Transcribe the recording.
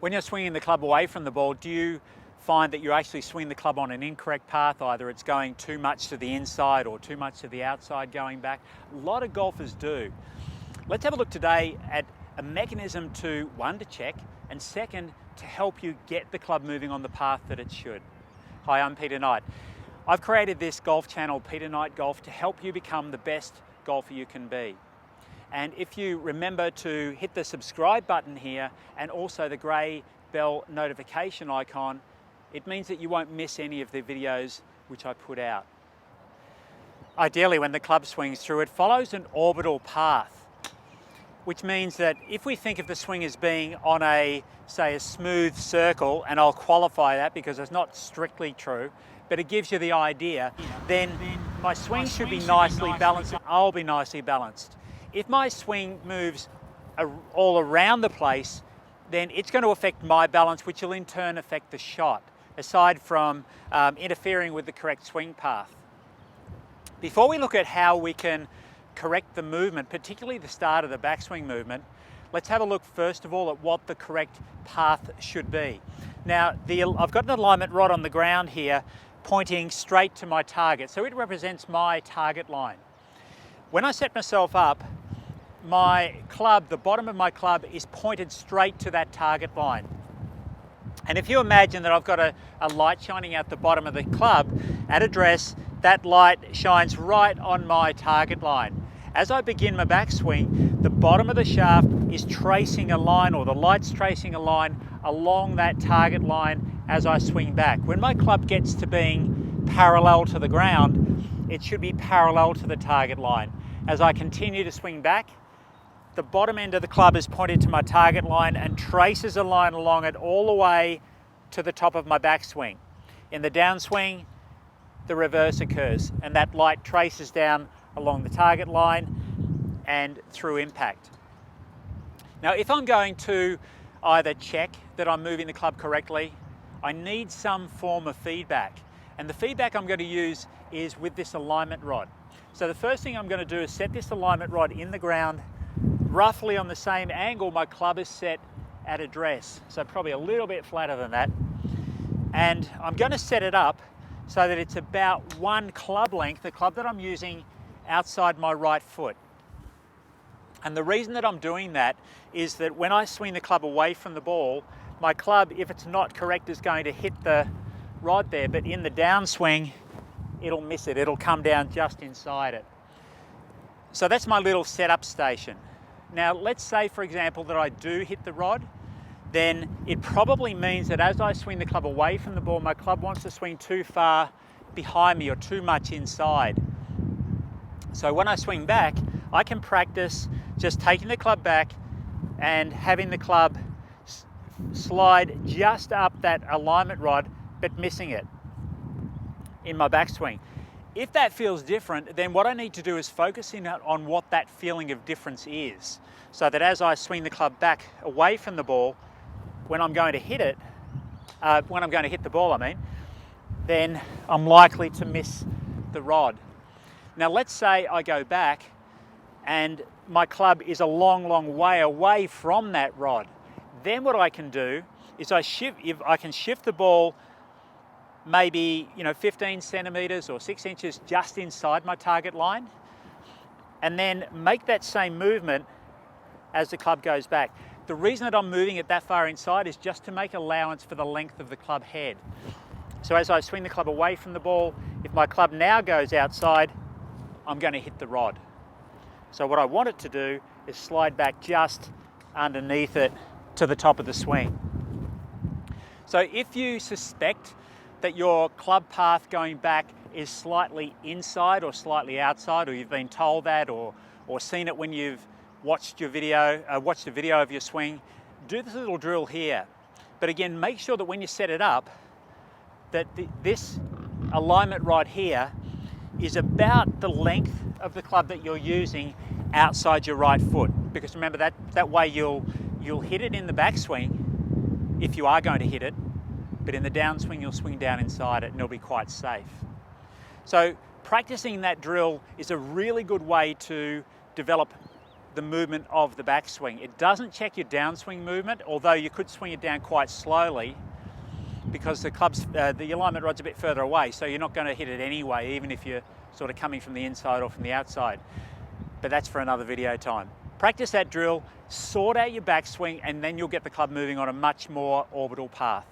When you're swinging the club away from the ball, do you find that you actually swing the club on an incorrect path? Either it's going too much to the inside or too much to the outside going back. A lot of golfers do. Let's have a look today at a mechanism to, one, to check, and second, to help you get the club moving on the path that it should. Hi, I'm Peter Knight. I've created this golf channel, Peter Knight Golf, to help you become the best golfer you can be. And if you remember to hit the subscribe button here and also the grey bell notification icon, it means that you won't miss any of the videos which I put out. Ideally, when the club swings through, it follows an orbital path, which means that if we think of the swing as being on a, say, a smooth circle, and I'll qualify that because it's not strictly true, but it gives you the idea, then my swing should be nicely balanced. I'll be nicely balanced. If my swing moves all around the place, then it's going to affect my balance, which will in turn affect the shot, aside from interfering with the correct swing path. Before we look at how we can correct the movement, particularly the start of the backswing movement, let's have a look first of all at what the correct path should be. Now, I've got an alignment rod on the ground here pointing straight to my target, so it represents my target line. When I set myself up, my club, the bottom of my club, is pointed straight to that target line. And if you imagine that I've got a light shining out the bottom of the club at address, that light shines right on my target line. As I begin my backswing, the bottom of the shaft is tracing a line, or the light's tracing a line along that target line as I swing back. When my club gets to being parallel to the ground, it should be parallel to the target line. As I continue to swing back, the bottom end of the club is pointed to my target line and traces a line along it all the way to the top of my backswing. In the downswing, the reverse occurs, and that light traces down along the target line and through impact. Now, if I'm going to either check that I'm moving the club correctly, I need some form of feedback. And the feedback I'm going to use is with this alignment rod. So the first thing I'm going to do is set this alignment rod in the ground roughly on the same angle my club is set at address, so probably a little bit flatter than that. And I'm going to set it up so that it's about one club length, the club that I'm using, outside my right foot. And the reason that I'm doing that is that when I swing the club away from the ball, my club, if it's not correct, is going to hit the rod there, but in the downswing, it'll miss it. It'll come down just inside it. So that's my little setup station. Now, let's say, for example, that I do hit the rod, then it probably means that as I swing the club away from the ball, my club wants to swing too far behind me or too much inside. So when I swing back, I can practice just taking the club back and having the club slide just up that alignment rod, but missing it in my backswing. If that feels different, then what I need to do is focus in on what that feeling of difference is, so that as I swing the club back away from the ball, when I'm going to hit it, when I'm going to hit the ball, then I'm likely to miss the rod. Now, let's say I go back and my club is a long, long way away from that rod. Then what I can do is I can shift the ball maybe 15 centimeters or 6 inches just inside my target line, and then make that same movement as the club goes back. The reason that I'm moving it that far inside is just to make allowance for the length of the club head. So as I swing the club away from the ball, if my club now goes outside, I'm going to hit the rod. So what I want it to do is slide back just underneath it to the top of the swing. So if you suspect that your club path going back is slightly inside or slightly outside, or you've been told that, or seen it when you've watched a video of your swing, do this little drill here. But again, make sure that when you set it up, that this alignment rod here is about the length of the club that you're using outside your right foot. Because remember, that way you'll hit it in the backswing if you are going to hit it, but in the downswing you'll swing down inside it and it'll be quite safe. So practicing that drill is a really good way to develop the movement of the backswing. It doesn't check your downswing movement, although you could swing it down quite slowly because the alignment rod's a bit further away, so you're not going to hit it anyway, even if you're sort of coming from the inside or from the outside. But that's for another video time. Practice that drill, sort out your backswing, and then you'll get the club moving on a much more orbital path.